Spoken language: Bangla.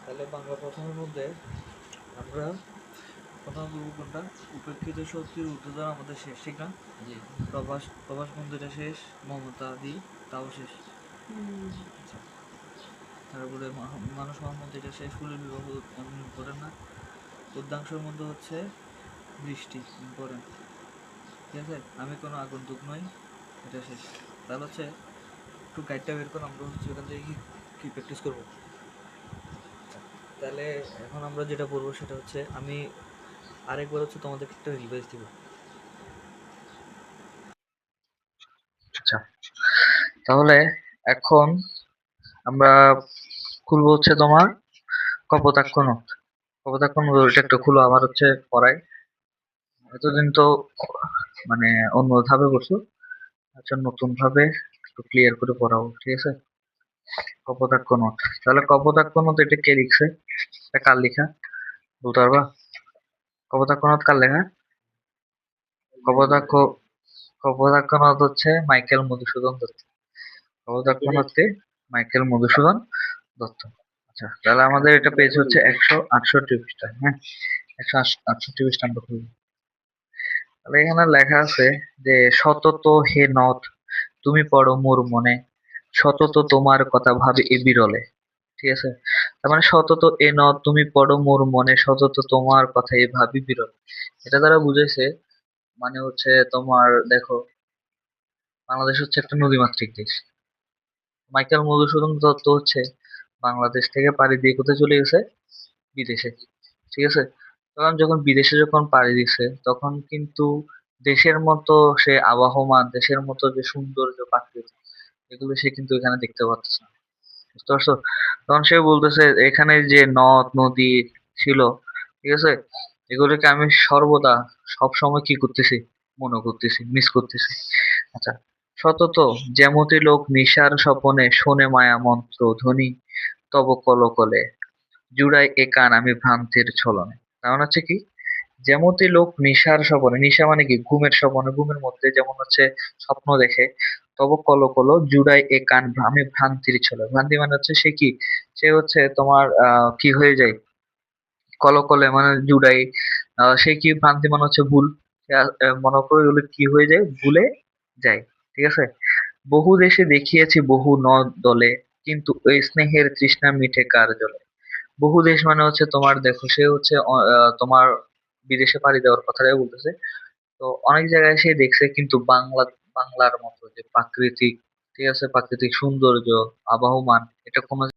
তাহলে বাংলা প্রথমের মধ্যে আমরা প্রথম বলবো কোনটা? উপেক্ষিত শক্তির ঊর্ধ্বতন আমাদের শেষ, ঠিক না? জি। প্রভাস প্রভাস বন্ধুটা শেষ, মমতা আদি তাও শেষ। আচ্ছা, তারপরে মানুষ মোহাম্মদ এটা শেষ, ফুলের বিবাহ এমন ইম্পর্টেন্ট না। উদ্যাংশের মধ্যে হচ্ছে বৃষ্টি ইম্পর্টেন্ট, ঠিক আছে? আমি কোনো আগন্তুক নই, এটা শেষ। তাহলে হচ্ছে একটু গাইডটা বের করে আমরা হচ্ছে ওখান থেকে কি প্র্যাকটিস করবো। তাহলে এখন আমরা যেটা পড়বো সেটা হচ্ছে, আমি আরেকবার হচ্ছে তোমাদেরকে একটা রিভাইজ দিব। আচ্ছা, তাহলে এখন আমরা খুলবো হচ্ছে তোমার কপোতাক্ষ নদ। কপোতাক্ষ নদ ওইটা একটু খুলো, আমার হচ্ছে পড়াই। এতদিন তো মানে অন্য ধাপে করছো, আচ্ছা নতুন ভাবে একটু ক্লিয়ার করে পড়াবো, ঠিক আছে? কপোতাক্ষ নদ, তাহলে কপোতাক্ষ নদ এটা কে লিখছে? এটা কার লেখা বলতে পারবা? কপোতাক্ষ নদ কার লেখা? কপোতাক্ষ কপোতাক্ষ নদ হচ্ছে মাইকেল মধুসূদন দত্ত। কপোতাক্ষ নদকে মাইকেল মধুসূদন দত্ত। আচ্ছা, তাহলে আমাদের এটা পেজ হচ্ছে 168 পৃষ্ঠা। হ্যাঁ, 168 পৃষ্ঠা আমরা খুলবো। তাহলে এখানে লেখা আছে যে, সতত হে নদ তুমি পড়ো মোর মনে, সতত তোমার কথা ভাবি এ বিরলে। ঠিক আছে? তার মানে সতত এ নদ তুমি পড়ো মোর মনে, সতত তোমার কথা এ ভাবি বিরলে। এটা দ্বারা বুঝাইছে মানে হচ্ছে তোমার দেখো, বাংলাদেশ হচ্ছে একটা নদীমাতৃক দেশ। মাইকেল মধুসূদন দত্ত হচ্ছে বাংলাদেশ থেকে পাড়ি দিয়ে কোথায় চলে গেছে? বিদেশে। ঠিক আছে? তখন যখন বিদেশে যখন পাড়ি দিছে তখন কিন্তু দেশের মতো সে আবহমান, দেশের মতো যে সৌন্দর্য প্রাকৃতিক, এগুলো সে কিন্তু এখানে দেখতে পাচ্ছে না। বুঝতে পারছো? তখন সে বলতেছে এখানে যে নদ নদী ছিল, ঠিক আছে, এগুলোকে আমি সর্বদা সব সময় কি করতেছি? মনে করতেছি, মিস করতেছি। আচ্ছা, সতত যেমতি লোক নিশার স্বপনে শোনে মায়া মন্ত্র ধ্বনি তব কলকলে জুড়াই এ কান আমি ভ্রান্তির ছলনে। তার মানে হচ্ছে কি, যেমতি লোক নিশার স্বপনে, নিশা মানে কি? ঘুমের স্বপনে, ঘুমের মধ্যে যেমন হচ্ছে স্বপ্ন দেখে, তব কল কল জুড়াই এ কান আমি ভ্রান্তির ছলনে। ভ্রান্তি মানে হচ্ছে সে কি, সে হচ্ছে তোমার কি হয়ে যায়? কলকলে মানে জুড়াই, সে কি ভ্রান্তি মানে হচ্ছে ভুল। সে, মনে করো এগুলো কি হয়ে যায়? ভুলে যায়। ঠিক আছে? বহু দেশে দেখিয়েছি বহু নদ দলে, কিন্তু ওই স্নেহের তৃষ্ণা মিঠে কার জলে। বহু দেশ মানে হচ্ছে তোমার দেখো, সে হচ্ছে তোমার বিদেশে পাড়ি দেওয়ার কথাটাই বলতেছে। তো অনেক জায়গায় সে দেখছে, কিন্তু বাংলার মতো যে প্রাকৃতিক, ঠিক আছে, প্রাকৃতিক সৌন্দর্য, আবহমান, এটা কোনো